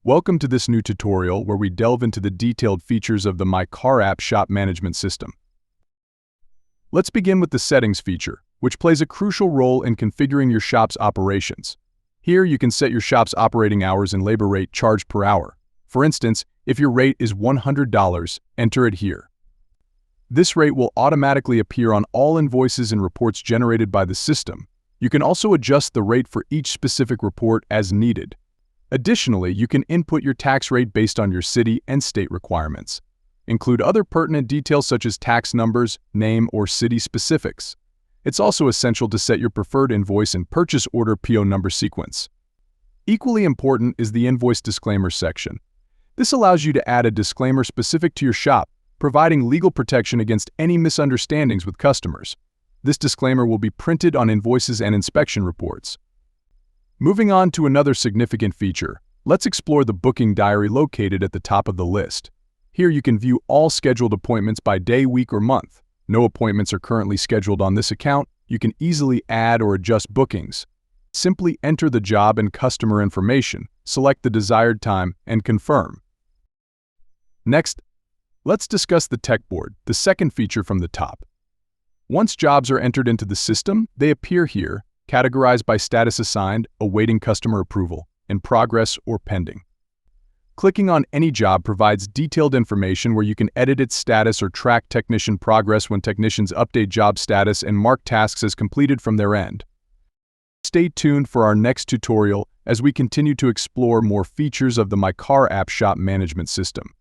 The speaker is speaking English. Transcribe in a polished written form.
Welcome to this new tutorial where we delve into the detailed features of the MyCarApp shop management system. Let's begin with the settings feature, which plays a crucial role in configuring your shop's operations. Here you can set your shop's operating hours and labor rate charged per hour. For instance, if your rate is $100, enter it here. This rate will automatically appear on all invoices and reports generated by the system. You can also adjust the rate for each specific report as needed. Additionally, you can input your tax rate based on your city and state requirements. Include other pertinent details such as tax numbers, name, or city specifics. It's also essential to set your preferred invoice and purchase order PO number sequence. Equally important is the invoice disclaimer section. This allows you to add a disclaimer specific to your shop, providing legal protection against any misunderstandings with customers. This disclaimer will be printed on invoices and inspection reports. Moving on to another significant feature, let's explore the booking diary located at the top of the list. Here you can view all scheduled appointments by day, week, or month. No appointments are currently scheduled on this account. You can easily add or adjust bookings. Simply enter the job and customer information, select the desired time, and confirm. Next, let's discuss the tech board, the second feature from the top. Once jobs are entered into the system, they appear here, categorized by status assigned, awaiting customer approval, in progress, or pending. Clicking on any job provides detailed information where you can edit its status or track technician progress when technicians update job status and mark tasks as completed from their end. Stay tuned for our next tutorial as we continue to explore more features of the MyCarApp shop management system.